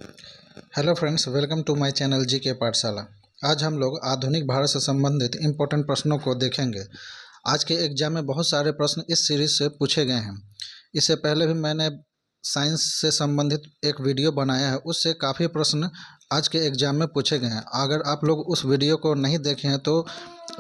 Hello friends, welcome to my channel G के पाठशाला। आज हम लोग आधुनिक भारत से संबंधित इम्पोर्टेंट प्रश्नों को देखेंगे। आज के एग्जाम में बहुत सारे प्रश्न इस सीरीज से पूछे गए हैं। इससे पहले भी मैंने साइंस से संबंधित एक वीडियो बनाया है, उससे काफ़ी प्रश्न आज के एग्जाम में पूछे गए हैं। अगर आप लोग उस वीडियो को नहीं देखे हैं तो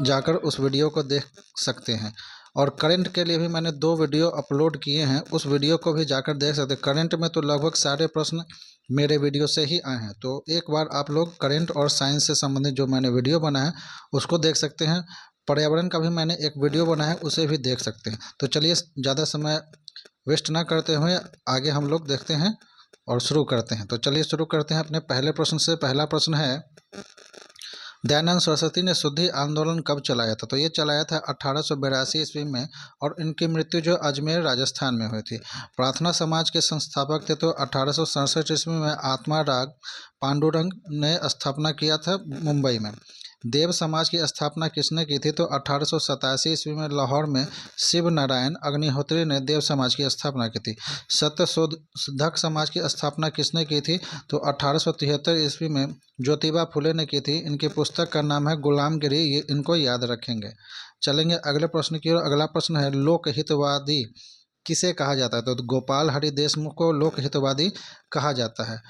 जाकर उस वीडियो को देख सकते हैं। और करंट के लिए भी मैंने 2 वीडियो अपलोड किए हैं, उस वीडियो को भी जाकर देख सकते हैं। करंट में तो लगभग सारे प्रश्न मेरे वीडियो से ही आए हैं, तो एक बार आप लोग करंट और साइंस से संबंधित जो मैंने वीडियो बनाया है उसको देख सकते हैं। पर्यावरण का भी मैंने एक वीडियो बनाया है, उसे भी देख सकते हैं। तो चलिए ज़्यादा समय वेस्ट ना करते हुए आगे हम लोग देखते हैं और शुरू करते हैं। तो चलिए शुरू करते हैं अपने पहले प्रश्न से। पहला प्रश्न है, दयानंद सरस्वती ने शुद्धि आंदोलन कब चलाया था? तो ये चलाया था 1882 ईस्वी में, और इनकी मृत्यु जो अजमेर राजस्थान में हुई थी। प्रार्थना समाज के संस्थापक थे। तो 1867 ईस्वी में आत्मा राग पांडुरंग ने स्थापना किया था मुंबई में। देव समाज की स्थापना किसने की थी? तो 1887 ईस्वी में लाहौर में शिव नारायण अग्निहोत्री ने देव समाज की स्थापना की थी। सत्यशोधक समाज की स्थापना किसने की थी? तो 1873 ईस्वी में ज्योतिबा फुले ने की थी। इनकी पुस्तक का नाम है गुलामगिरी, ये इनको याद रखेंगे। चलेंगे अगले प्रश्न की ओर। अगला प्रश्न है, लोकहितवादी किसे कहा जाता है? तो गोपाल हरि देशमुख को लोकहितवादी कहा जाता है।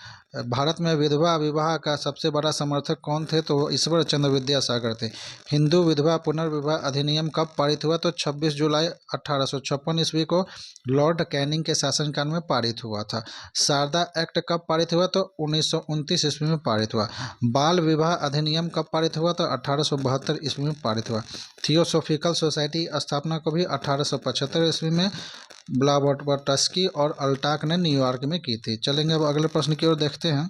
भारत में विधवा विवाह का सबसे बड़ा समर्थक कौन थे? तो ईश्वर चंद्र विद्यासागर थे। हिंदू विधवा पुनर्विवाह अधिनियम कब पारित हुआ? तो 26 जुलाई 1856 ईस्वी को लॉर्ड कैनिंग के शासनकाल में पारित हुआ था। शारदा एक्ट कब पारित हुआ? तो 1929 ईस्वी में पारित हुआ। बाल विवाह अधिनियम कब पारित हुआ? तो 1872 ईस्वी में पारित हुआ। थियोसॉफिकल सोसाइटी की स्थापना को भी 1875 ईस्वी में ब्लावटस्की और अल्टाक ने न्यूयॉर्क में की थी। चलेंगे अब अगले प्रश्न की ओर देखते हैं।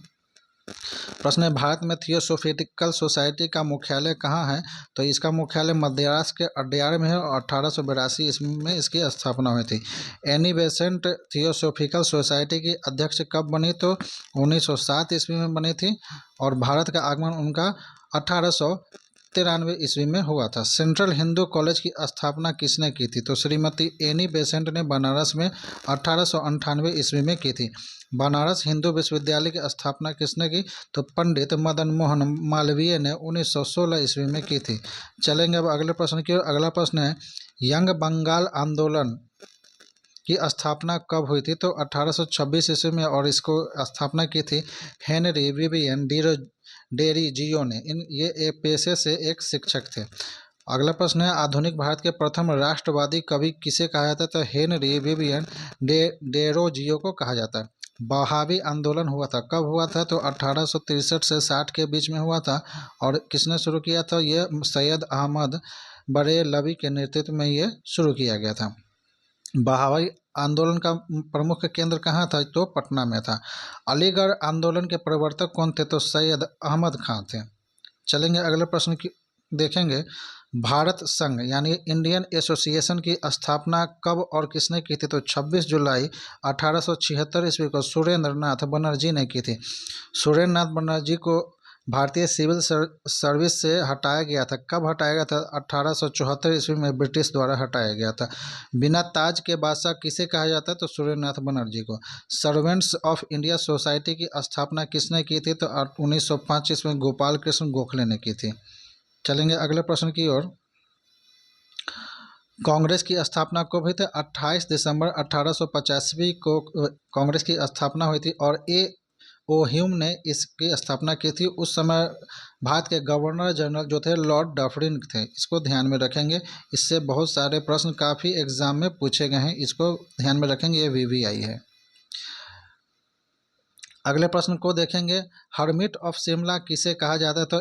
प्रश्न है, भारत में थियोसॉफिकल सोसाइटी का मुख्यालय कहाँ है? तो इसका मुख्यालय मद्रास के अड्यार में है और 1882 ईस्वी में इसकी स्थापना हुई थी। एनी बेसेंट थियोसॉफिकल सोसाइटी की अध्यक्ष कब बनी? तो 1907 ईस्वी में बनी थी, और भारत का आगमन उनका 1893 ईस्वी में हुआ था। सेंट्रल हिंदू कॉलेज की स्थापना किसने की थी? तो श्रीमती एनी बेसेंट ने बनारस में 1898 ईस्वी में की थी। बनारस हिंदू विश्वविद्यालय की स्थापना किसने की? तो पंडित मदन मोहन मालवीय ने 1916 ईस्वी में की थी। चलेंगे अब अगले प्रश्न की ओर। अगला प्रश्न है, यंग बंगाल आंदोलन की स्थापना कब हुई थी? तो 1826 ईस्वी में, और इसको स्थापना की थी हेनरी विवियन डेरिजियो ने। ये एक पेशे से एक शिक्षक थे। अगला प्रश्न है, आधुनिक भारत के प्रथम राष्ट्रवादी कवि किसे कहा जाता है? तो हेनरी विवियन डेरोजियो को कहा जाता है। बहावी आंदोलन हुआ था, कब हुआ था? तो 1863 से 60 के बीच में हुआ था, और किसने शुरू किया था? ये सैयद अहमद बरेलवी के नेतृत्व में ये शुरू किया गया था। बहावी आंदोलन का प्रमुख केंद्र कहाँ था? तो पटना में था। अलीगढ़ आंदोलन के प्रवर्तक कौन थे? तो सैयद अहमद खां थे। चलेंगे अगले प्रश्न की देखेंगे। भारत संघ यानी इंडियन एसोसिएशन की स्थापना कब और किसने की थी? तो 26 जुलाई 1876 ईस्वी को सुरेंद्र नाथ बनर्जी ने की थी। सुरेंद्र नाथ बनर्जी को भारतीय सिविल सर्विस से हटाया गया था। कब हटाया गया था? 1874 ईस्वी में ब्रिटिश द्वारा हटाया गया था। बिना ताज के बादशाह किसे कहा जाता है? तो सुरेंद्र नाथ बनर्जी को। सर्वेंट्स ऑफ इंडिया सोसाइटी की स्थापना किसने की थी? तो 1905 ईस्वी में गोपाल कृष्ण गोखले ने की थी। चलेंगे अगले प्रश्न की ओर। कांग्रेस की स्थापना कब हुई थी? 28 दिसंबर 1885 को कांग्रेस की स्थापना हुई थी, और ओ ह्यूम ने इसकी स्थापना की थी। उस समय भारत के गवर्नर जनरल जो थे लॉर्ड डफरिन थे। इसको ध्यान में रखेंगे, इससे बहुत सारे प्रश्न काफ़ी एग्जाम में पूछे गए हैं, इसको ध्यान में रखेंगे। ये VVI है। अगले प्रश्न को देखेंगे। हर्मिट ऑफ शिमला किसे कहा जाता है? तो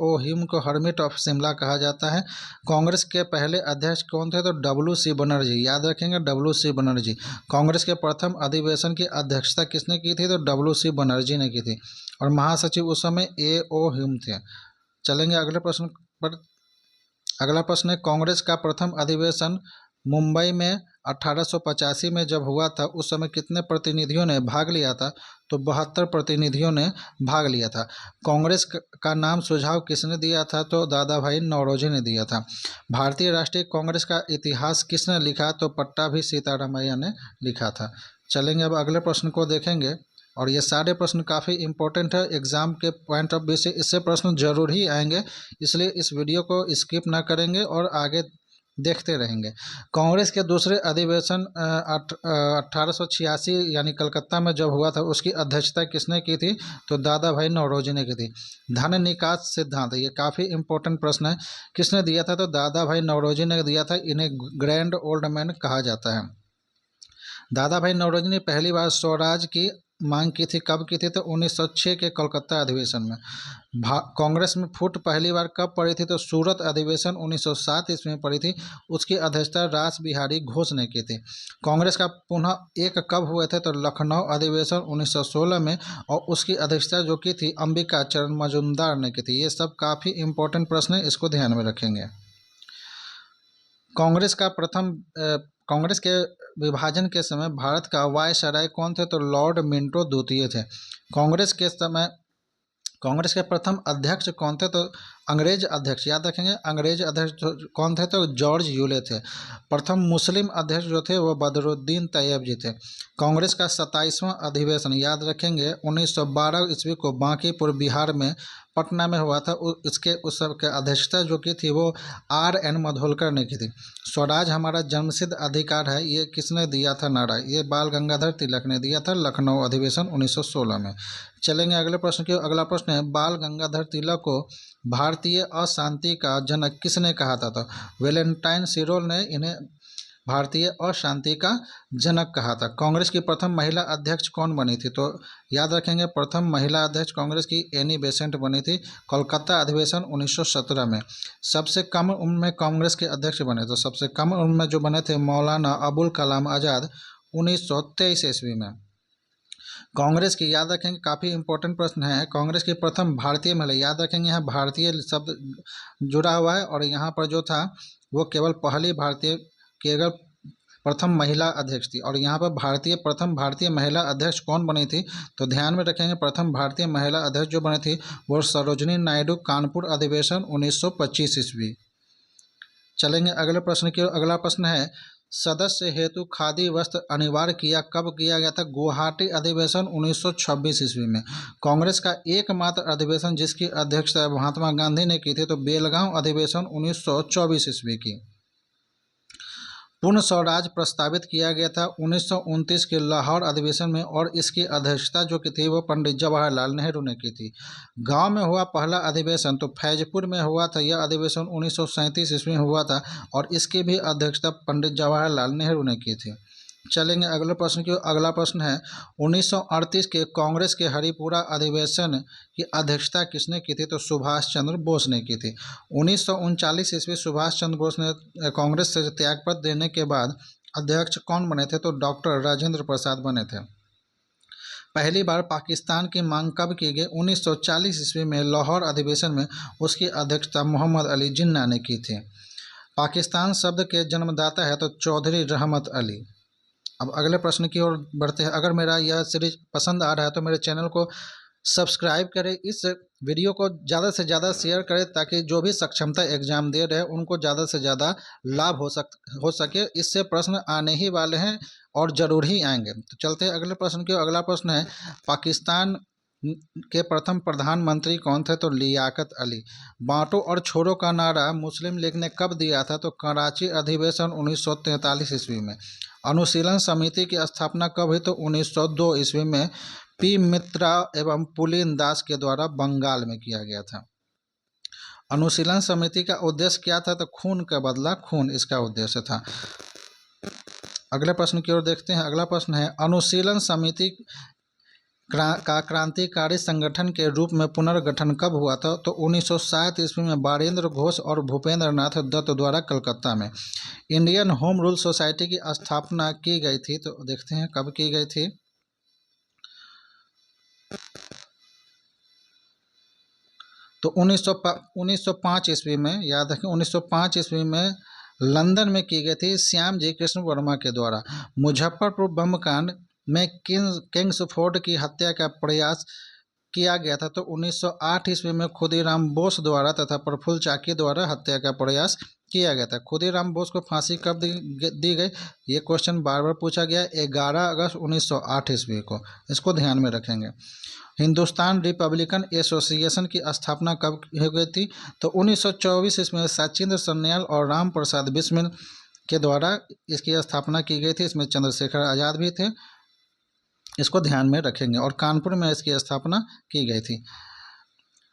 ओ ह्यूम को हर्मिट ऑफ शिमला कहा जाता है। कांग्रेस के पहले अध्यक्ष कौन थे? तो WC बनर्जी। याद रखेंगे, WC बनर्जी। कांग्रेस के प्रथम अधिवेशन की अध्यक्षता किसने की थी? तो WC बनर्जी ने की थी, और महासचिव उस समय ओ ह्यूम थे। चलेंगे अगले प्रश्न पर। अगला प्रश्न है, कांग्रेस का प्रथम अधिवेशन मुंबई में 1885 में जब हुआ था, उस समय कितने प्रतिनिधियों ने भाग लिया था? तो 72 प्रतिनिधियों ने भाग लिया था। कांग्रेस का नाम सुझाव किसने दिया था? तो दादा भाई नौरोजी ने दिया था। भारतीय राष्ट्रीय कांग्रेस का इतिहास किसने लिखा? तो पट्टाभी सीतारामैया ने लिखा था। चलेंगे अब अगले प्रश्न को देखेंगे, और ये सारे प्रश्न काफ़ी इंपॉर्टेंट है एग्जाम के पॉइंट ऑफ व्यू से, इससे प्रश्न जरूर ही आएंगे, इसलिए इस वीडियो को स्किप ना करेंगे और आगे देखते रहेंगे। कांग्रेस के दूसरे अधिवेशन 1886 यानी कलकत्ता में जब हुआ था, उसकी अध्यक्षता किसने की थी? तो दादा भाई नौरोजी ने की थी। धन निकास सिद्धांत, ये काफ़ी इंपॉर्टेंट प्रश्न है, किसने दिया था? तो दादा भाई नौरोजी ने दिया था। इन्हें ग्रैंड ओल्ड मैन कहा जाता है। दादा भाई नौरोजी ने पहली बार स्वराज की मांग की थी, कब की थी? तो 1906 के कोलकाता अधिवेशन में। कांग्रेस में फूट पहली बार कब पड़ी थी? तो सूरत अधिवेशन 1907 ईस्वी में पड़ी थी। उसकी अध्यक्षता रास बिहारी घोष ने की थी। कांग्रेस का पुनः एक कब हुए थे? तो लखनऊ अधिवेशन 1916 में, और उसकी अध्यक्षता जो की थी अंबिका चरण मजूमदार ने की थी। ये सब काफ़ी इंपॉर्टेंट प्रश्न है, इसको ध्यान में रखेंगे। कांग्रेस के विभाजन के समय भारत का वायसराय कौन थे? तो लॉर्ड मिंटो द्वितीय थे। कांग्रेस के प्रथम अध्यक्ष कौन थे? तो अंग्रेज अध्यक्ष, याद रखेंगे, अंग्रेज अध्यक्ष कौन थे? तो जॉर्ज यूले थे। प्रथम मुस्लिम अध्यक्ष जो थे वो बदरुद्दीन तैयब जी थे। कांग्रेस का 27वां अधिवेशन, याद रखेंगे, 1912 ईस्वी को बांकीपुर बिहार में पटना में हुआ था। उस सब के अध्यक्षता जो की थी वो R.N. मधोलकर ने की थी। स्वराज हमारा जन्मसिद्ध अधिकार है, ये किसने दिया था नारा? ये बाल गंगाधर तिलक ने दिया था, लखनऊ अधिवेशन 1916 में। चलेंगे अगले प्रश्न की। अगला प्रश्न है, बाल गंगाधर तिलक को भारतीय अशांति का जनक किसने कहा था? तो वेलेंटाइन सिरोल ने इन्हें भारतीय अशांति का जनक कहा था। कांग्रेस की प्रथम महिला अध्यक्ष कौन बनी थी? तो याद रखेंगे, प्रथम महिला अध्यक्ष कांग्रेस की एनी बेसेंट बनी थी, कोलकाता अधिवेशन 1917 में। सबसे कम उम्र में कांग्रेस के अध्यक्ष बने, तो सबसे कम उम्र में जो बने थे मौलाना अबुल कलाम आज़ाद 1923 ईस्वी में। कांग्रेस की, याद रखेंगे, काफ़ी इंपॉर्टेंट प्रश्न है, कांग्रेस की प्रथम भारतीय महिला, याद रखेंगे यहाँ भारतीय शब्द जुड़ा हुआ है, और यहाँ पर जो था वो केवल पहली भारतीय, केवल प्रथम महिला अध्यक्ष थी। और यहाँ पर प्रथम भारतीय महिला अध्यक्ष कौन बनी थी? तो ध्यान में रखेंगे, प्रथम भारतीय महिला अध्यक्ष जो बनी थी वो सरोजनी नायडू, कानपुर अधिवेशन 1925 ईस्वी। चलेंगे अगले प्रश्न की। अगला प्रश्न है, सदस्य हेतु खादी वस्त्र अनिवार्य कब किया गया था? गुवाहाटी अधिवेशन 1926 ईस्वी में। कांग्रेस का एकमात्र अधिवेशन जिसकी अध्यक्षता महात्मा गांधी ने की थी, तो बेलगांव अधिवेशन 1924 ईस्वी की। पूर्ण स्वराज प्रस्तावित किया गया था 1929 के लाहौर अधिवेशन में, और इसकी अध्यक्षता जो की थी वो पंडित जवाहरलाल नेहरू ने की थी। गांव में हुआ पहला अधिवेशन तो फैजपुर में हुआ था। यह अधिवेशन 1937 ईस्वी में हुआ था, और इसकी भी अध्यक्षता पंडित जवाहरलाल नेहरू ने की थी। चलेंगे अगले प्रश्न की। अगला प्रश्न है, 1938 के कांग्रेस के हरिपुरा अधिवेशन की अध्यक्षता किसने की थी? तो सुभाष चंद्र बोस ने की थी। 1939 ईस्वी सुभाष चंद्र बोस ने कांग्रेस से त्यागपत्र देने के बाद अध्यक्ष कौन बने थे? तो डॉक्टर राजेंद्र प्रसाद बने थे। पहली बार पाकिस्तान की मांग कब की गई? 1940 ईस्वी में लाहौर अधिवेशन में। उसकी अध्यक्षता मोहम्मद अली जिन्ना ने की थी। पाकिस्तान शब्द के जन्मदाता है तो चौधरी रहमत अली। अब अगले प्रश्न की ओर बढ़ते हैं। अगर मेरा यह सीरीज पसंद आ रहा है तो मेरे चैनल को सब्सक्राइब करें, इस वीडियो को ज़्यादा से ज़्यादा शेयर करें, ताकि जो भी सक्षमता एग्जाम दे रहे हैं उनको ज़्यादा से ज़्यादा लाभ हो सके। इससे प्रश्न आने ही वाले हैं और ज़रूर ही आएंगे। तो चलते हैं अगले प्रश्न की। अगला प्रश्न है, पाकिस्तान के प्रथम प्रधानमंत्री कौन थे? तो लियाकत अली। बांटो और छोड़ो का नारा मुस्लिम लीग ने कब दिया था? तो कराची अधिवेशन 1943 ईस्वी में। अनुशीलन समिति की स्थापना कब हुई? तो 1902 ईस्वी में पी मित्रा एवं पुलिन दास के द्वारा बंगाल में किया गया था। अनुशीलन समिति का उद्देश्य क्या था? तो खून का बदला खून, इसका उद्देश्य था। अगले प्रश्न की ओर देखते हैं। अगला प्रश्न है, अनुशीलन समिति का क्रांतिकारी संगठन के रूप में पुनर्गठन कब हुआ था? तो 1960 ईस्वी में बारेंद्र घोष और भूपेंद्र नाथ दत्त द्वारा कलकत्ता में। इंडियन होम रूल सोसाइटी की स्थापना की गई थी, तो देखते हैं कब की गई थी। तो 1905 ईस्वी में, याद रखें, 1905 ईस्वी में लंदन में की गई थी श्याम जी कृष्ण वर्मा के द्वारा। मुजफ्फरपुर बम कांड में किंग्सफोर्ड की हत्या का प्रयास किया गया था, तो 1908 ईस्वी में खुदीराम बोस द्वारा तथा प्रफुल्ल चाकी द्वारा हत्या का प्रयास किया गया था। खुदीराम बोस को फांसी कब दी गई, ये क्वेश्चन बार बार पूछा गया। 11 अगस्त 1908 ईस्वी को, इसको ध्यान में रखेंगे। हिंदुस्तान रिपब्लिकन एसोसिएशन की स्थापना कब हो गई थी, तो 1924 इसमें सचिंद्र सन्याल और राम प्रसाद बिस्मिल के द्वारा इसकी स्थापना की गई थी। इसमें चंद्रशेखर आज़ाद भी थे, इसको ध्यान में रखेंगे। और कानपुर में इसकी स्थापना की गई थी।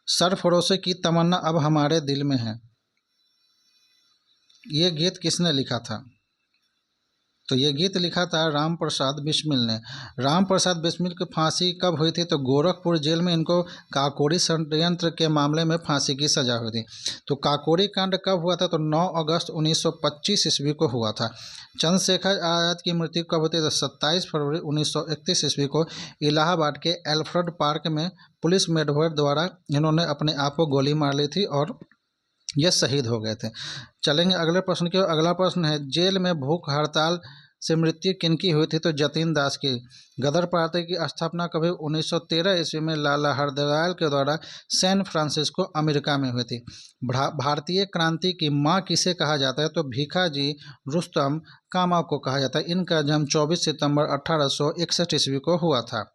सरफरोशी की तमन्ना अब हमारे दिल में है, ये गीत किसने लिखा था, तो ये गीत लिखा था राम प्रसाद बिस्मिल ने। राम प्रसाद बिस्मिल की फांसी कब हुई थी, तो गोरखपुर जेल में इनको काकोरी षड्यंत्र के मामले में फांसी की सजा हुई थी। तो काकोरी कांड कब हुआ था, तो 9 अगस्त 1925 ईस्वी को हुआ था। चंद्रशेखर आज़ाद की मृत्यु कब होती है, तो 27 फरवरी 1931 ईस्वी को इलाहाबाद के एल्फ्रेड पार्क में पुलिस मेडवर द्वारा इन्होंने अपने आप को गोली मार ली थी और ये शहीद हो गए थे। चलेंगे अगले प्रश्न की ओर। अगला प्रश्न है, जेल में भूख हड़ताल से मृत्यु किनकी हुई थी, तो जतीन दास की। गदर पार्टी की स्थापना कभी 1913 ईस्वी में लाला हरदयाल के द्वारा सैन फ्रांसिस्को अमेरिका में हुई थी। भारतीय क्रांति की माँ किसे कहा जाता है, तो भीखाजी रुस्तम कामा को कहा जाता है। इनका जन्म 24 सितंबर 1861 ईस्वी को हुआ था।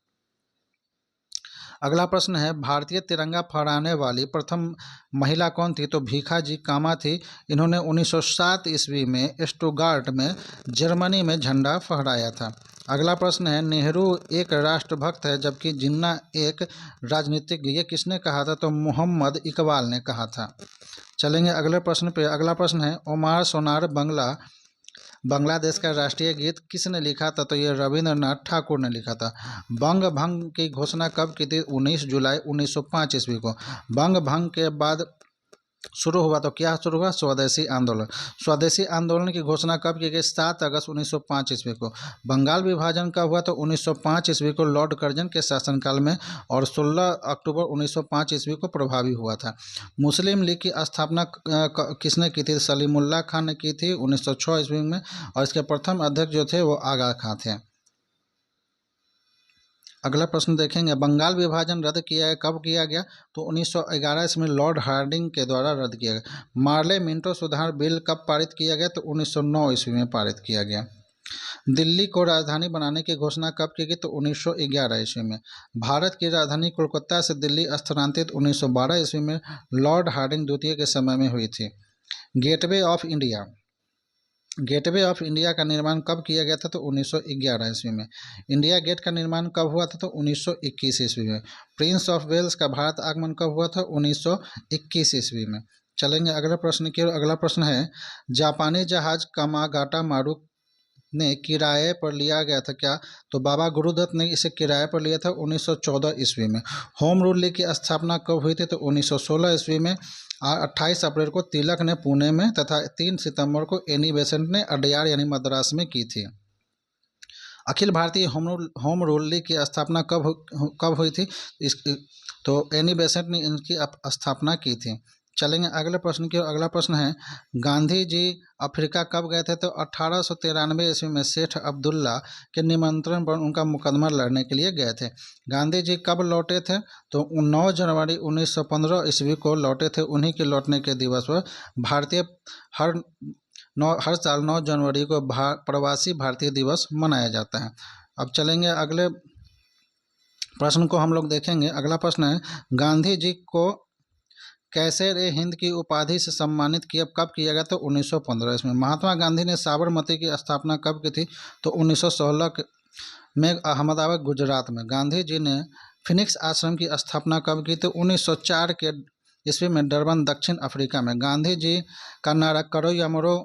अगला प्रश्न है, भारतीय तिरंगा फहराने वाली प्रथम महिला कौन थी, तो भीखाजी कामा थी। इन्होंने 1907 ईस्वी में स्टुटगार्ट में जर्मनी में झंडा फहराया था। अगला प्रश्न है, नेहरू एक राष्ट्रभक्त है जबकि जिन्ना एक राजनीतिज्ञ, ये किसने कहा था, तो मोहम्मद इकबाल ने कहा था। चलेंगे अगले प्रश्न पे। अगला प्रश्न है, ओमार सोनार बांग्लादेश का राष्ट्रीय गीत किसने लिखा था, तो ये रविंद्रनाथ ठाकुर ने लिखा था। बंग भंग की घोषणा कब की थी, 19 जुलाई 1905 ईस्वी को। बंग भंग के बाद शुरू हुआ, तो क्या शुरू हुआ, स्वदेशी आंदोलन। स्वदेशी आंदोलन की घोषणा कब की गई, 7 अगस्त 1905 ईस्वी को। बंगाल विभाजन कब हुआ, तो 1905 ईस्वी को लॉर्ड कर्जन के शासनकाल में, और 16 अक्टूबर 1905 ईस्वी को प्रभावी हुआ था। मुस्लिम लीग की स्थापना किसने की थी, सलीमुल्लाह खान ने की थी 1906 ईस्वी में, और इसके प्रथम अध्यक्ष जो थे वो आगा खां थे। अगला प्रश्न देखेंगे, बंगाल विभाजन रद्द किया गया, कब किया गया, तो 1911 इसमें लॉर्ड हार्डिंग के द्वारा रद्द किया गया। मार्ले मिंटो सुधार बिल कब पारित किया गया, तो 1909 ईस्वी में पारित किया गया। दिल्ली को राजधानी बनाने की घोषणा कब की गई, तो 1911 ईस्वी में। भारत की राजधानी कोलकाता से दिल्ली स्थानांतरित 1912 ईस्वी में लॉर्ड हार्डिंग द्वितीय के समय में हुई थी। गेटवे ऑफ इंडिया का निर्माण कब किया गया था, तो 1911 ईस्वी में। इंडिया गेट का निर्माण कब हुआ था, तो 1921 ईस्वी में। प्रिंस ऑफ वेल्स का भारत आगमन कब हुआ था, 1921 ईस्वी में। चलेंगे अगले प्रश्न की ओर। अगला प्रश्न है, जापानी जहाज कामागाटा मारू ने किराए पर लिया गया था क्या, तो बाबा गुरुदत्त ने इसे किराए पर लिया था 1914 ईस्वी में। होम रूल लीग की स्थापना कब हुई थी, तो 1916 ईस्वी में। 28 अप्रैल को तिलक ने पुणे में तथा 3 सितंबर को एनी बेसेंट ने अडयार यानी मद्रास में की थी। Akhil Bharatiya home rule league की स्थापना कब हुई थी, तो एनी बेसेंट ने इनकी स्थापना की थी। चलेंगे अगले प्रश्न की ओर। अगला प्रश्न है, गांधी जी अफ्रीका कब गए थे, तो 1893 ईस्वी में सेठ अब्दुल्ला के निमंत्रण पर उनका मुकदमा लड़ने के लिए गए थे। गांधी जी कब लौटे थे, तो 9 जनवरी 1915 ईस्वी को लौटे थे। उन्हीं के लौटने के दिवस पर हर साल 9 जनवरी को प्रवासी भारतीय दिवस मनाया जाता है। अब चलेंगे अगले प्रश्न को हम लोग देखेंगे। अगला प्रश्न है, गांधी जी को कैसर ए हिंद की उपाधि से सम्मानित कब किया गया, तो 1915 इसमें। महात्मा गांधी ने साबरमती की स्थापना कब की थी, तो 1916 में अहमदाबाद गुजरात में। गांधी जी ने फिनिक्स आश्रम की स्थापना कब की, तो 1904 के ईस्वी में डरबन दक्षिण अफ्रीका में। गांधी जी का नारा करो या मरो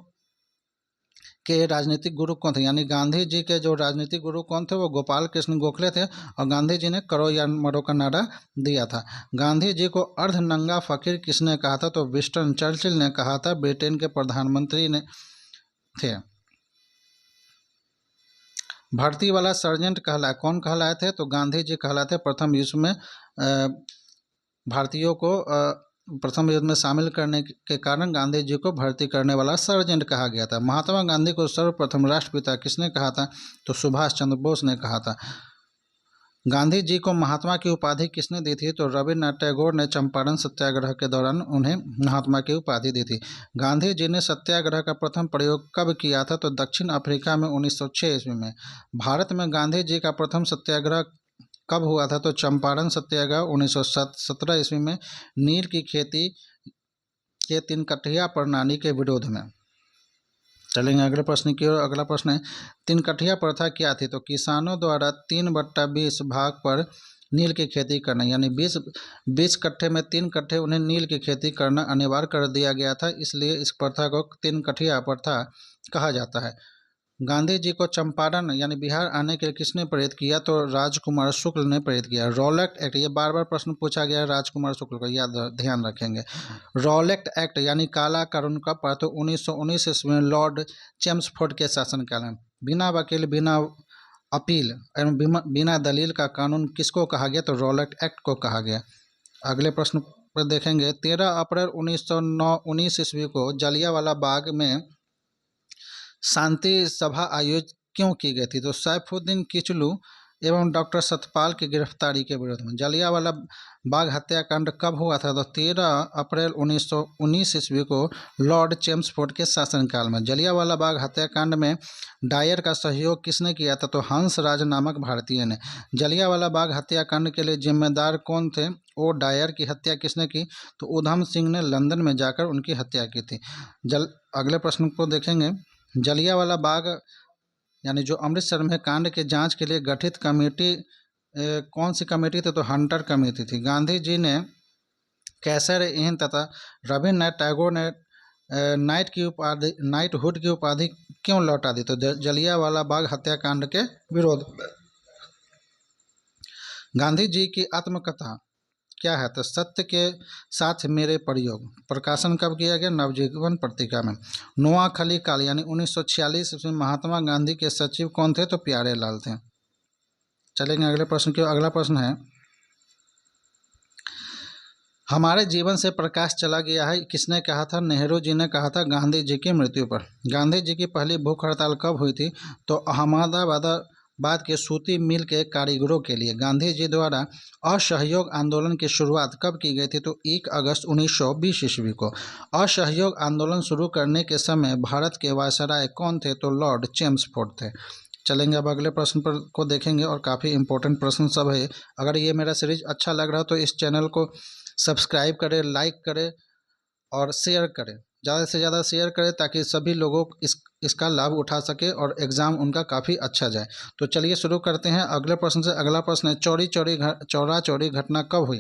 के राजनीतिक गुरु कौन थे, यानी गांधी जी के जो राजनीतिक गुरु कौन थे, वो गोपाल कृष्ण गोखले थे, और गांधी जी ने करो या मरो का नारा दिया था। गांधी जी को अर्धनंगा फकीर किसने कहा था, तो विंस्टन चर्चिल ने कहा था, ब्रिटेन के प्रधानमंत्री ने थे। भर्ती वाला सर्जेंट कौन कहलाए थे, तो गांधी जी कहलाए थे। प्रथम युद्ध में भारतीयों को प्रथम युद्ध में शामिल करने के कारण गांधी जी को भर्ती करने वाला सर्जेंट कहा गया था। महात्मा गांधी को सर्वप्रथम राष्ट्रपिता किसने कहा था, तो सुभाष चंद्र बोस ने कहा था। गांधी जी को महात्मा की उपाधि किसने दी थी? तो रविन्द्रनाथ टैगोर ने चंपारण सत्याग्रह के दौरान उन्हें महात्मा की उपाधि दी थी। गांधी जी ने सत्याग्रह का प्रथम प्रयोग कब किया था? तो दक्षिण अफ्रीका में 1906 ईस्वी में। भारत में गांधी जी का प्रथम सत्याग्रह कब हुआ था? तो चंपारण सत्याग्रह 1917 ईस्वी में नील की खेती के 3 कठिया प्रणाली के विरोध में। चलेंगे अगले प्रश्न की ओर। अगला प्रश्न है 3 कठिया प्रथा क्या थी? तो किसानों द्वारा 3/20 भाग पर नील की खेती करना, यानी 20 कट्ठे में 3 कट्ठे उन्हें नील की खेती करना अनिवार्य कर दिया गया था, इसलिए इस प्रथा को 3 कठिया प्रथा कहा जाता है। गांधी जी को चंपारण यानी बिहार आने के लिए किसने प्रेरित किया? तो राजकुमार शुक्ल ने प्रेरित किया। रॉलेट एक्ट, ये बार बार प्रश्न पूछा गया है राजकुमार शुक्ल को, याद ध्यान रखेंगे। रॉलेट एक्ट यानी काला कानून कब पड़ा? तो 1919 ईस्वी में लॉर्ड चेम्सफोर्ड के शासनकाल में। बिना वकील, बिना अपील एवं बिना दलील का कानून किसको कहा गया? तो रॉलेट एक्ट को कहा गया। अगले प्रश्न पर देखेंगे 13 अप्रैल 1919 ईस्वी को जलियांवाला बाग में शांति सभा आयोजित क्यों की गई थी? तो सैफुद्दीन किचलू एवं डॉक्टर सतपाल की गिरफ्तारी के विरोध में। जलियांवाला बाग हत्याकांड कब हुआ था? तो 13 अप्रैल 1919 ईस्वी को लॉर्ड चेम्सफोर्ड के शासनकाल में। जलियांवाला बाग हत्याकांड में डायर का सहयोग किसने किया था? तो हंसराज नामक भारतीय ने। जलियांवाला बाग हत्याकांड के लिए जिम्मेदार कौन थे? ओ डायर की हत्या किसने की? तो उधम सिंह ने लंदन में जाकर उनकी हत्या की थी। अगले प्रश्न को देखेंगे। जलियांवाला बाग यानी जो अमृतसर में कांड के जांच के लिए गठित कमेटी कौन सी कमेटी थी? तो हंटर कमेटी थी। गांधी जी ने कैसर-ए-हिंद तथा रविन्द्रनाथ टैगोर ने नाइटहुड की उपाधि क्यों लौटा दी? तो जलियांवाला बाग हत्याकांड के विरोध। गांधी जी की आत्मकथा क्या है? तो सत्य के साथ मेरे प्रयोग। प्रकाशन कब किया गया? नवजीवन पत्रिका में। नोआखली काल यानी 1946 में महात्मा गांधी के सचिव कौन थे? तो प्यारे लाल थे। चलेंगे अगले प्रश्न की। अगला प्रश्न है हमारे जीवन से प्रकाश चला गया है, किसने कहा था? नेहरू जी ने कहा था गांधी जी की मृत्यु पर। गांधी जी की पहली भूख हड़ताल कब हुई थी? तो अहमदाबाद के सूती मिल के कारीगरों के लिए। गांधी जी द्वारा असहयोग आंदोलन की शुरुआत कब की गई थी? तो 1 अगस्त 1920 ईस्वी को। असहयोग आंदोलन शुरू करने के समय भारत के वायसराय कौन थे? तो लॉर्ड चेम्सफोर्ड थे। चलेंगे अब अगले प्रश्न पर को देखेंगे और काफ़ी इंपॉर्टेंट प्रश्न सब है। अगर ये मेरा सीरीज अच्छा लग रहा हो तो इस चैनल को सब्सक्राइब करें, लाइक करें और शेयर करें, ज़्यादा से ज़्यादा शेयर करें ताकि सभी लोगों इसका लाभ उठा सके और एग्ज़ाम उनका काफ़ी अच्छा जाए। तो चलिए शुरू करते हैं अगले प्रश्न से। अगला प्रश्न है चौरा चौरी घटना कब हुई?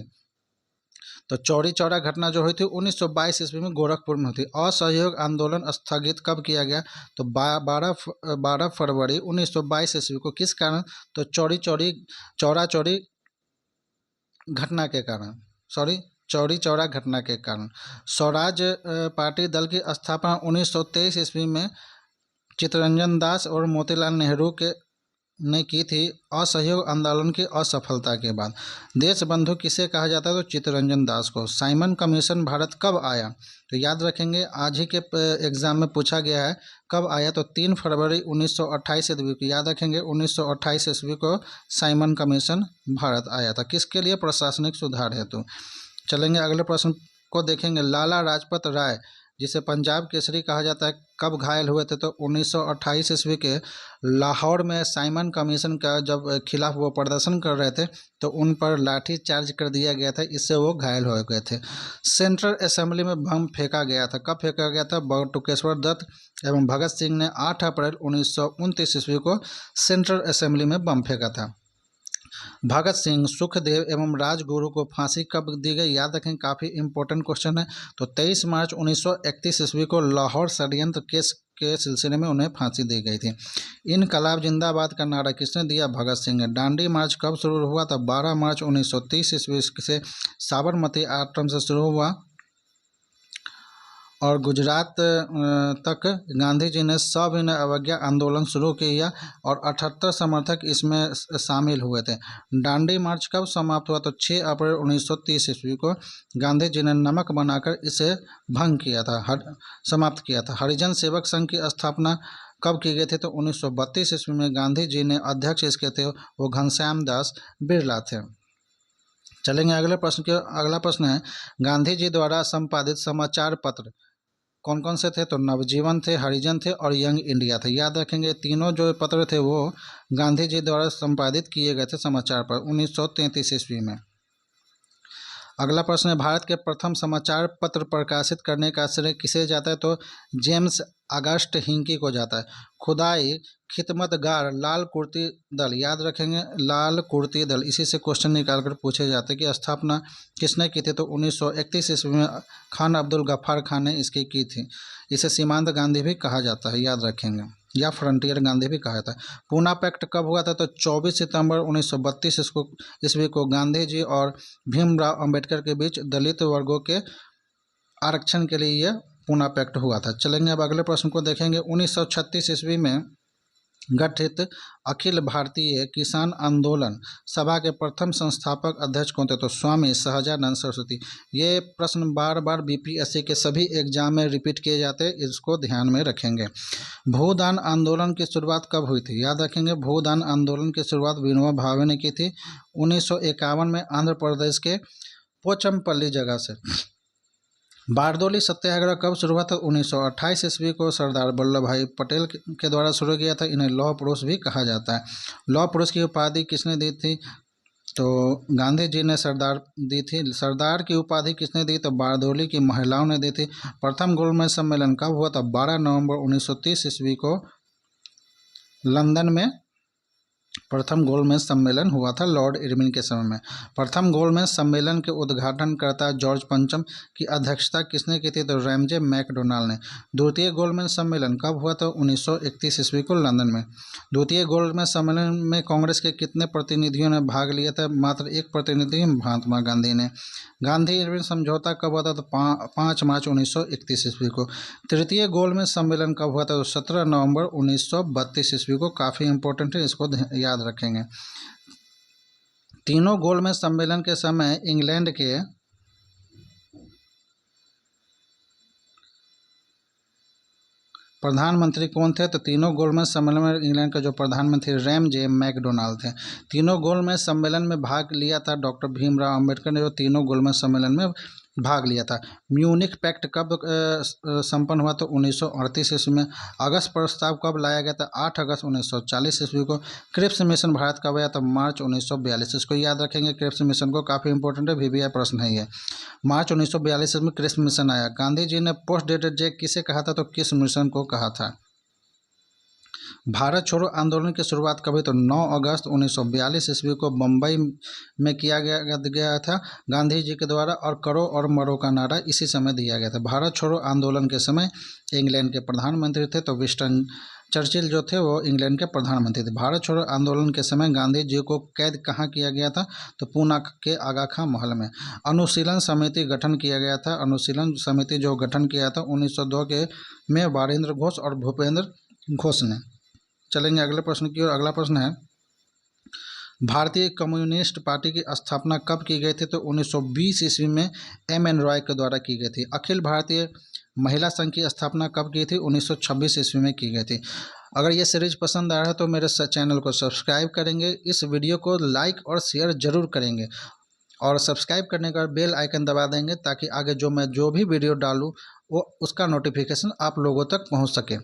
तो चौरी चौरा घटना जो हुई थी 1922 ईस्वी में गोरखपुर में हुई थी। असहयोग आंदोलन स्थगित कब किया गया? तो 12 फरवरी 1922 ईस्वी को। किस कारण? तो चौरा चौरी घटना के कारण, चौरी चौरा घटना के कारण। स्वराज पार्टी दल की स्थापना 1923 ईस्वी में चित्तरंजन दास और मोतीलाल नेहरू ने की थी असहयोग आंदोलन की असफलता के बाद। देश बंधु किसे कहा जाता है? तो चित्तरंजन दास को। साइमन कमीशन भारत कब आया? तो याद रखेंगे, आज ही के एग्जाम में पूछा गया है कब आया। तो 3 फरवरी 1928 ईस्वी को। याद रखेंगे 1928 ईस्वी को साइमन कमीशन भारत आया था। किसके लिए? प्रशासनिक सुधार हेतु। चलेंगे अगले प्रश्न को देखेंगे। लाला लाजपत राय जिसे पंजाब केसरी कहा जाता है कब घायल हुए थे? तो 1928 ईस्वी के लाहौर में साइमन कमीशन का जब खिलाफ वो प्रदर्शन कर रहे थे तो उन पर लाठी चार्ज कर दिया गया था, इससे वो घायल हो गए थे। सेंट्रल असेंबली में बम फेंका गया था, कब फेंका गया था? बटुकेश्वर दत्त एवं भगत सिंह ने 8 अप्रैल 1929 ईस्वी को सेंट्रल असेंबली में बम फेंका था। भगत सिंह, सुखदेव एवं राजगुरु को फांसी कब दी गई? याद रखें, काफ़ी इंपॉर्टेंट क्वेश्चन है। तो 23 मार्च 1931 ईस्वी को लाहौर षड्यंत्र केस के सिलसिले में उन्हें फांसी दी गई थी। इनकलाब जिंदाबाद का नारा किसने दिया? भगत सिंह ने। दांडी मार्च कब शुरू हुआ था? 12 मार्च 1930 ईस्वी से साबरमती आश्रम से शुरू हुआ और गुजरात तक गांधी जी ने सविनय अवज्ञा आंदोलन शुरू किया और 78 समर्थक इसमें शामिल हुए थे। दांडी मार्च कब समाप्त हुआ? तो 6 अप्रैल 1930 ईस्वी को गांधी जी ने नमक बनाकर इसे भंग किया था, समाप्त किया था। हरिजन सेवक संघ की स्थापना कब की गई थी? तो 1932 ईस्वी में गांधी जी ने, अध्यक्ष इसके थे वो घनश्याम दास बिरला थे। चलेंगे अगला प्रश्न है, गांधी जी द्वारा संपादित समाचार पत्र कौन कौन से थे? तो नवजीवन थे, हरिजन थे और यंग इंडिया थे। याद रखेंगे तीनों जो पत्र थे वो गांधी जी द्वारा संपादित किए गए थे समाचार पत्र 1933 ईस्वी में। अगला प्रश्न है, भारत के प्रथम समाचार पत्र प्रकाशित करने का श्रेय किसे जाता है? तो जेम्स अगस्ट हिंकी को जाता है। खुदाई खिदमतगार लाल कुर्ती दल, याद रखेंगे लाल कुर्ती दल, इसी से क्वेश्चन निकाल कर पूछे जाते हैं कि स्थापना किसने की थी? तो 1931 ईस्वी में खान अब्दुल गफ्फार खान ने इसकी की थी। इसे सीमांत गांधी भी कहा जाता है, याद रखेंगे, या फ्रंटियर गांधी भी कहा जाता है। पूना पैक्ट कब हुआ था? तो 24 सितंबर 1932 ईस्वी को गांधी जी और भीमराव अंबेडकर के बीच दलित वर्गों के आरक्षण के लिए यह पूना पैक्ट हुआ था। चलेंगे अब अगले प्रश्न को देखेंगे। 1936 ईस्वी में गठित अखिल भारतीय किसान आंदोलन सभा के प्रथम संस्थापक अध्यक्ष कौन थे? तो स्वामी सहजानंद सरस्वती। ये प्रश्न बार बार बीपीएससी के सभी एग्जाम में रिपीट किए जाते हैं, इसको ध्यान में रखेंगे। भूदान आंदोलन की शुरुआत कब हुई थी? याद रखेंगे भूदान आंदोलन की शुरुआत विनोबा भावे ने की थी 1951 में आंध्र प्रदेश के पोचमपल्ली जगह से। बारदोली सत्याग्रह कब शुरू हुआ था? 1928 ईस्वी को सरदार वल्लभ भाई पटेल के द्वारा शुरू किया था। इन्हें लौह पुरुष भी कहा जाता है। लौह पुरुष की उपाधि किसने दी थी? तो गांधी जी ने सरदार दी थी। सरदार की उपाधि किसने दी? तो बारदोली की महिलाओं ने दी थी। प्रथम गोलमेज सम्मेलन कब हुआ था? 12 नवंबर 1930 ईस्वी को लंदन में प्रथम गोलमेज सम्मेलन हुआ था लॉर्ड इरविन के समय में। प्रथम गोलमेज सम्मेलन के उद्घाटनकर्ता जॉर्ज पंचम की अध्यक्षता किसने की थी? तो रैमजे मैकडोनाल्ड ने। द्वितीय गोलमेज सम्मेलन कब हुआ था? 1931 ईस्वी को लंदन में। द्वितीय गोलमेज सम्मेलन में कांग्रेस के कितने प्रतिनिधियों ने भाग लिया था? मात्र एक प्रतिनिधि, महात्मा गांधी ने। गांधी इरविन समझौता कब हुआ था? तो 5 मार्च 1931 ईस्वी को। तृतीय गोलमेज सम्मेलन कब हुआ था? तो 17 नवंबर 1932 ईस्वी को। काफ़ी इंपॉर्टेंट है, इसको याद रखेंगे। तीनों गोलमेज सम्मेलन के समय इंग्लैंड के प्रधानमंत्री कौन थे? तो तीनों गोलमेज सम्मेलन में इंग्लैंड का जो प्रधानमंत्री रैमजे मैकडोनाल्ड थे। तीनों गोलमेज सम्मेलन में भाग लिया था डॉक्टर भीमराव अंबेडकर ने, जो तीनों गोलमेज सम्मेलन में भाग लिया था। म्यूनिख पैक्ट कब संपन्न हुआ? तो 1938 ईस्वी में। अगस्त प्रस्ताव कब लाया गया था? 8 अगस्त 1940 ईस्वी को। क्रिप्स मिशन भारत कब आया था? मार्च 1942। इसको याद रखेंगे, क्रिप्स मिशन को, काफ़ी इंपॉर्टेंट है, VVI प्रश्न है ये। मार्च 1942 में क्रिप्स मिशन आया। गांधी जी ने पोस्ट डेटेड चेक किसे कहा था? तो किस मिशन को कहा था? भारत छोड़ो आंदोलन की शुरुआत कभी? तो 9 अगस्त 1942 ईस्वी को बम्बई में किया गया था गांधी जी के द्वारा, और करो और मरो का नारा इसी समय दिया गया था। भारत छोड़ो आंदोलन के समय इंग्लैंड के प्रधानमंत्री थे, तो विंस्टन चर्चिल जो थे वो इंग्लैंड के प्रधानमंत्री थे। भारत छोड़ो आंदोलन के समय गांधी जी को कैद कहाँ किया गया था? तो पूना के आगा खां महल में। अनुशीलन समिति गठन किया गया था। अनुशीलन समिति जो गठन किया था 1902 के में वारेंद्र घोष और भूपेंद्र घोष ने। चलेंगे अगले प्रश्न की ओर। अगला प्रश्न है, भारतीय कम्युनिस्ट पार्टी की स्थापना कब की गई थी? तो 1920 ईस्वी में MN रॉय के द्वारा की गई थी। अखिल भारतीय महिला संघ की स्थापना कब की थी? 1926 ईस्वी में की गई थी। अगर ये सीरीज पसंद आ रहा है तो मेरे चैनल को सब्सक्राइब करेंगे, इस वीडियो को लाइक और शेयर जरूर करेंगे, और सब्सक्राइब करने के बाद बेल आइकन दबा देंगे ताकि आगे मैं जो भी वीडियो डालूँ वो उसका नोटिफिकेशन आप लोगों तक पहुँच सके।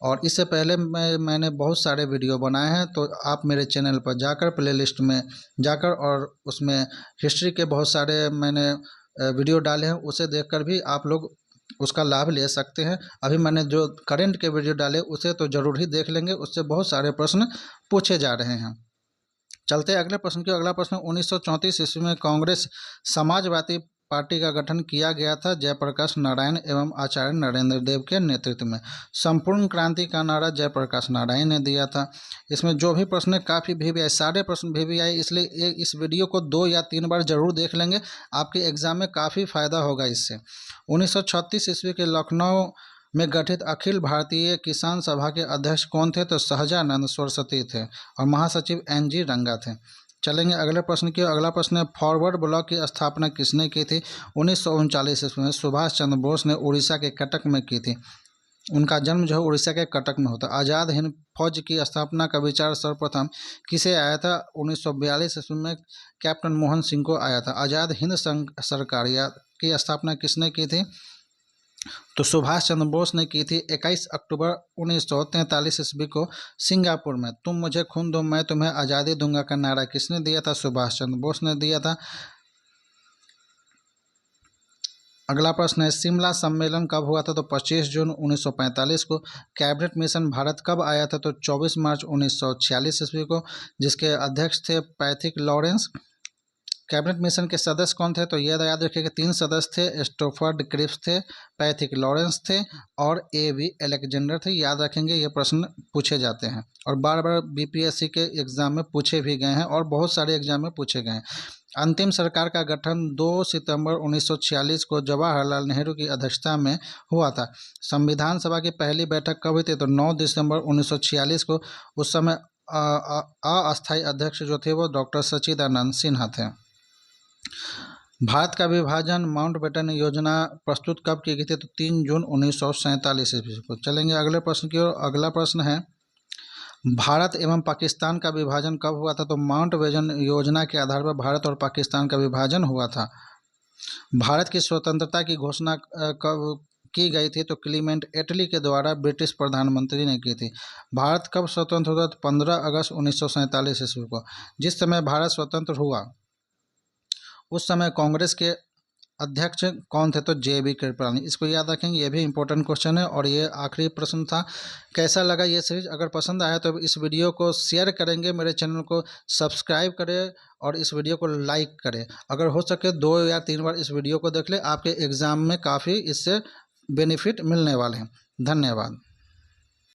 और इससे पहले मैंने बहुत सारे वीडियो बनाए हैं, तो आप मेरे चैनल पर जाकर प्लेलिस्ट में जाकर और उसमें हिस्ट्री के बहुत सारे मैंने वीडियो डाले हैं, उसे देखकर भी आप लोग उसका लाभ ले सकते हैं। अभी मैंने जो करंट के वीडियो डाले उसे तो ज़रूर ही देख लेंगे, उससे बहुत सारे प्रश्न पूछे जा रहे हैं। चलते अगले प्रश्न की। अगला प्रश्न, 1934 ईस्वी में कांग्रेस समाजवादी पार्टी का गठन किया गया था जयप्रकाश नारायण एवं आचार्य नरेंद्र देव के नेतृत्व में। संपूर्ण क्रांति का नारा जयप्रकाश नारायण ने दिया था। इसमें जो भी प्रश्न काफ़ी VVI, सारे प्रश्न VVI, इसलिए इस वीडियो को 2 या 3 बार जरूर देख लेंगे, आपके एग्जाम में काफ़ी फायदा होगा इससे। 1936 ईस्वी के लखनऊ में गठित अखिल भारतीय किसान सभा के अध्यक्ष कौन थे? तो सहजानंद सरस्वती थे, और महासचिव NG रंगा थे। चलेंगे अगले प्रश्न की। अगला प्रश्न है, फॉरवर्ड ब्लॉक की स्थापना किसने की थी? 1939 ईस्वी में सुभाष चंद्र बोस ने उड़ीसा के कटक में की थी। उनका जन्म जो है उड़ीसा के कटक में होता है। आज़ाद हिंद फौज की स्थापना का विचार सर्वप्रथम किसे आया था? 1942 ईस्वी में कैप्टन मोहन सिंह को आया था। आज़ाद हिंद संघ सरकार की स्थापना किसने की थी? तो सुभाष चंद्र बोस ने की थी 21 अक्टूबर 1943 ईस्वी को सिंगापुर में। तुम मुझे खून दो मैं तुम्हें आज़ादी दूंगा का नारा किसने दिया था? सुभाष चंद्र बोस ने दिया था। अगला प्रश्न है, शिमला सम्मेलन कब हुआ था? तो 25 जून 1945 को। कैबिनेट मिशन भारत कब आया था? तो 24 मार्च 1946 ईस्वी को, जिसके अध्यक्ष थे पैथिक लॉरेंस। कैबिनेट मिशन के सदस्य कौन थे? तो यह याद रखिए कि 3 सदस्य थे, स्टोफर्ड क्रिप्स थे, पैथिक लॉरेंस थे और A.V. अलेक्जेंडर थे। याद रखेंगे, ये प्रश्न पूछे जाते हैं और बार बार BPSC के एग्जाम में पूछे भी गए हैं और बहुत सारे एग्जाम में पूछे गए हैं। अंतिम सरकार का गठन 2 सितंबर 1946 को जवाहरलाल नेहरू की अध्यक्षता में हुआ था। संविधान सभा की पहली बैठक कब हुई थी? तो 9 दिसंबर 1946 को। उस समय अस्थायी अध्यक्ष जो थे वो डॉक्टर सच्चिदानंद सिन्हा थे। भारत का विभाजन माउंटबेटन योजना प्रस्तुत कब की गई थी? तो 3 जून 1947 ईस्वी को। चलेंगे अगले प्रश्न की ओर। अगला प्रश्न है, भारत एवं पाकिस्तान का विभाजन कब हुआ था? तो माउंटबेटन योजना के आधार पर भारत और पाकिस्तान का विभाजन हुआ था। भारत की स्वतंत्रता की घोषणा कब की गई थी? तो क्लीमेंट एटली के द्वारा ब्रिटिश प्रधानमंत्री ने की थी। भारत कब स्वतंत्र हुआ? तो 15 अगस्त 1947 ईस्वी को। जिस समय भारत स्वतंत्र हुआ उस समय कांग्रेस के अध्यक्ष कौन थे? तो JB कृपलानी। इसको याद रखेंगे, ये भी इंपॉर्टेंट क्वेश्चन है और ये आखिरी प्रश्न था। कैसा लगा ये सीरीज? अगर पसंद आया तो इस वीडियो को शेयर करेंगे, मेरे चैनल को सब्सक्राइब करें और इस वीडियो को लाइक करें। अगर हो सके 2 या 3 बार इस वीडियो को देख लें, आपके एग्ज़ाम में काफ़ी इससे बेनिफिट मिलने वाले हैं। धन्यवाद।